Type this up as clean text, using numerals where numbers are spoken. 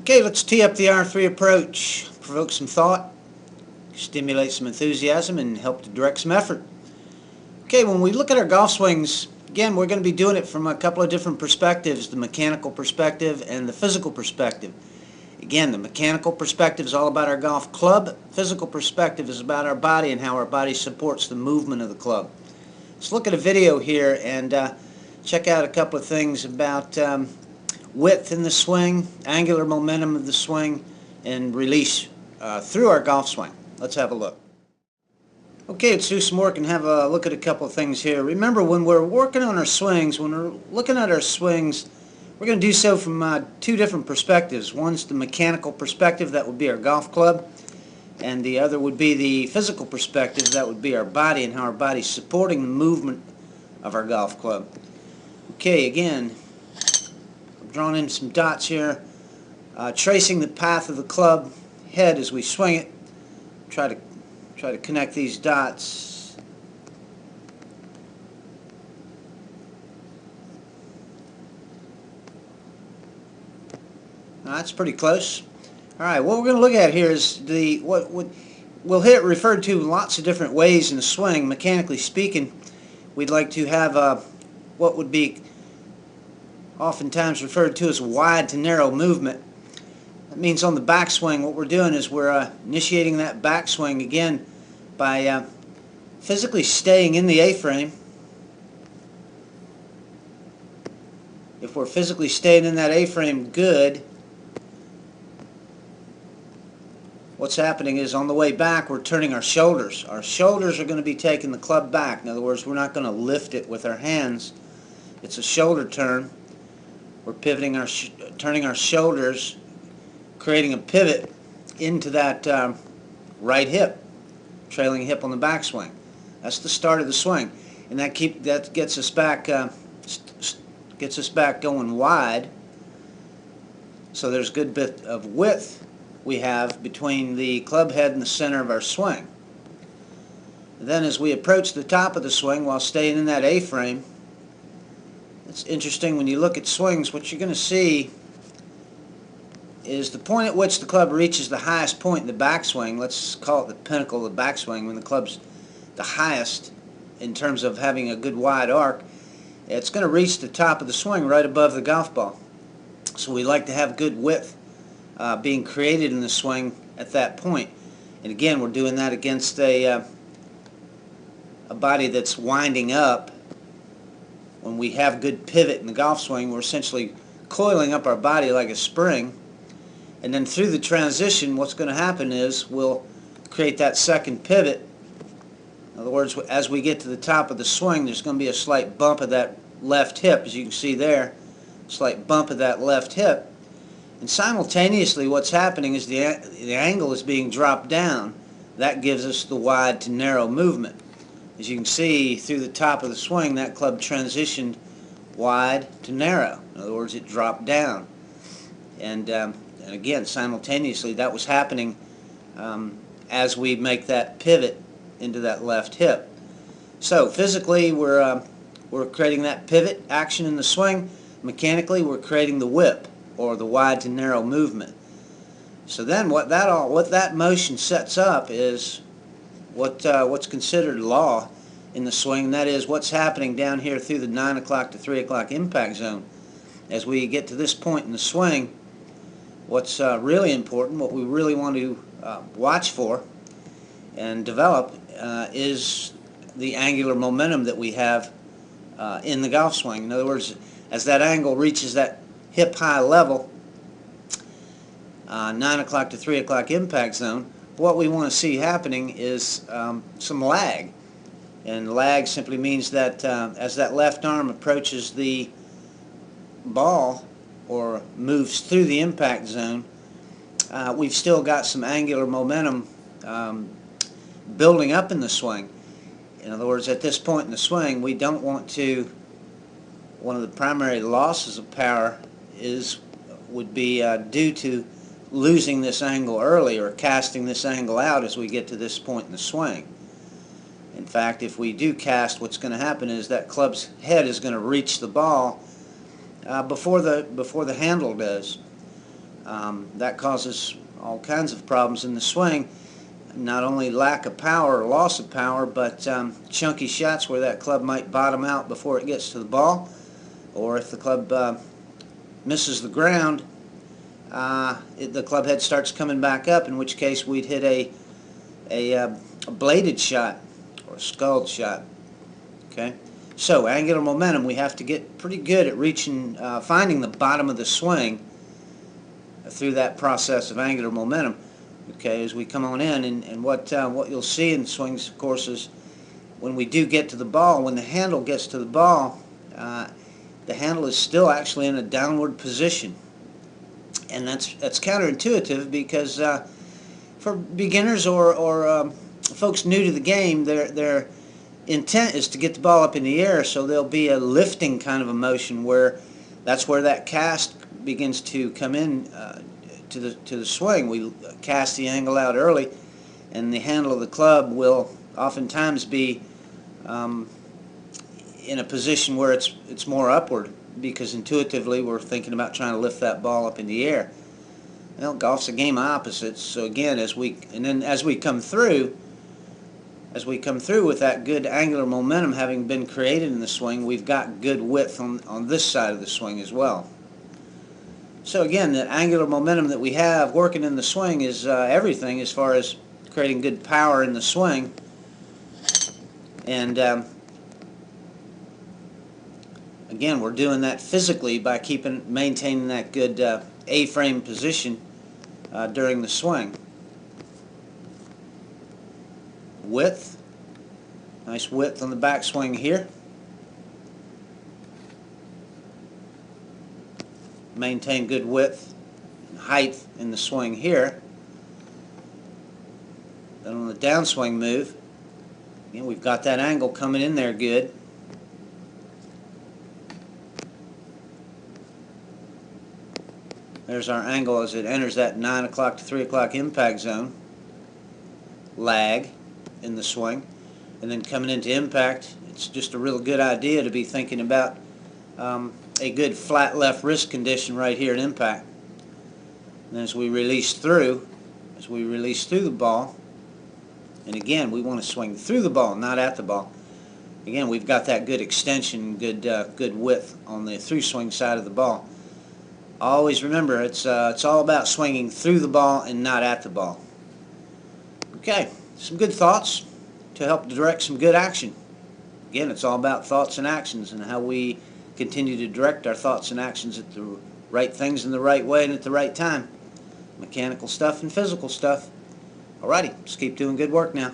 Okay, let's tee up the R3 approach, provoke some thought, stimulate some enthusiasm, and help to direct some effort. Okay, when we look at our golf swings, again, we're going to be doing it from a couple of different perspectives, the mechanical perspective and the physical perspective. Again, the mechanical perspective is all about our golf club. Physical perspective is about our body and how our body supports the movement of the club. Let's look at a video here and check out a couple of things about width in the swing, angular momentum of the swing, and release through our golf swing. Let's have a look. Okay, let's do some work and have a look at a couple of things here. Remember, when we're working on our swings, when we're looking at our swings, we're going to do so from two different perspectives. One's the mechanical perspective, that would be our golf club, and the other would be the physical perspective, that would be our body and how our body's supporting the movement of our golf club. Okay, again, I've drawn in some dots here, tracing the path of the club head as we swing it. Try to connect these dots. That's pretty close. All right, what we're going to look at here is we'll hear it referred to lots of different ways in the swing. Mechanically speaking, we'd like to have what would be oftentimes referred to as a wide to narrow movement. That means on the backswing, what we're doing is we're initiating that backswing again by physically staying in the A-frame. If we're physically staying in that A-frame good, what's happening is on the way back we're turning our shoulders. Our shoulders are going to be taking the club back. In other words, we're not going to lift it with our hands. It's a shoulder turn. We're pivoting turning our shoulders, creating a pivot into that right hip, trailing hip on the backswing. That's the start of the swing, and that gets us back going wide. So there's a good bit of width we have between the club head and the center of our swing. And then as we approach the top of the swing while staying in that A-frame, it's interesting when you look at swings, what you're going to see is the point at which the club reaches the highest point in the backswing. Let's call it the pinnacle of the backswing, when the club's the highest in terms of having a good wide arc. It's going to reach the top of the swing right above the golf ball. So we like to have good width being created in the swing at that point. And again, we're doing that against a body that's winding up. When we have good pivot in the golf swing, we're essentially coiling up our body like a spring. And then through the transition, what's going to happen is we'll create that second pivot. In other words, as we get to the top of the swing, there's going to be a slight bump of that left hip, as you can see there, slight bump of that left hip. And simultaneously, what's happening is the angle is being dropped down. That gives us the wide to narrow movement. As you can see, through the top of the swing, that club transitioned wide to narrow. In other words, it dropped down. And again, simultaneously, that was happening as we make that pivot into that left hip. So physically, we're creating that pivot action in the swing. Mechanically, we're creating the whip, or the wide to narrow movement. So then what that motion sets up is what's considered law in the swing, and that is what's happening down here through the 9 o'clock to 3 o'clock impact zone. As we get to this point in the swing, what's really important, what we really want to watch for and develop is the angular momentum that we have in the golf swing. In other words, as that angle reaches that hip high level, 9 o'clock to 3 o'clock impact zone, what we want to see happening is some lag. And lag simply means that as that left arm approaches the ball or moves through the impact zone, we've still got some angular momentum building up in the swing. In other words, at this point in the swing, we don't want to, one of the primary losses of power would be due to losing this angle early or casting this angle out as we get to this point in the swing. In fact, if we do cast, what's going to happen is that club's head is going to reach the ball before the handle does. That causes all kinds of problems in the swing. Not only lack of power or loss of power, but chunky shots where that club might bottom out before it gets to the ball, or if the club misses the ground, the club head starts coming back up, in which case we'd hit a bladed shot or a sculled shot. Okay, so angular momentum, we have to get pretty good at reaching, finding the bottom of the swing through that process of angular momentum. Okay, as we come on in, and what you'll see in swings, of course, is when we do get to the ball, when the handle gets to the ball, the handle is still actually in a downward position, and that's counterintuitive because for beginners or folks new to the game, their intent is to get the ball up in the air, so there'll be a lifting kind of a motion where that's where that cast begins to come in to the swing. We cast the angle out early, and the handle of the club will oftentimes be in a position where it's more upward, because intuitively we're thinking about trying to lift that ball up in the air. Well, golf's a game of opposites. So again, as we come through with that good angular momentum having been created in the swing, we've got good width on this side of the swing as well. So again, the angular momentum that we have working in the swing is everything as far as creating good power in the swing. And again, we're doing that physically by maintaining that good A-frame position during the swing. Width, nice width on the backswing here. Maintain good width and height in the swing here. Then on the downswing move, again, we've got that angle coming in there good. There's our angle as it enters that 9 o'clock to 3 o'clock impact zone. Lag in the swing. And then coming into impact, it's just a real good idea to be thinking about a good flat left wrist condition right here at impact. And as we release through the ball, and again, we want to swing through the ball, not at the ball. Again, we've got that good extension, good width on the through swing side of the ball. Always remember, it's all about swinging through the ball and not at the ball. Okay, some good thoughts to help direct some good action. Again, it's all about thoughts and actions, and how we continue to direct our thoughts and actions at the right things in the right way and at the right time. Mechanical stuff and physical stuff. Alrighty, let's keep doing good work now.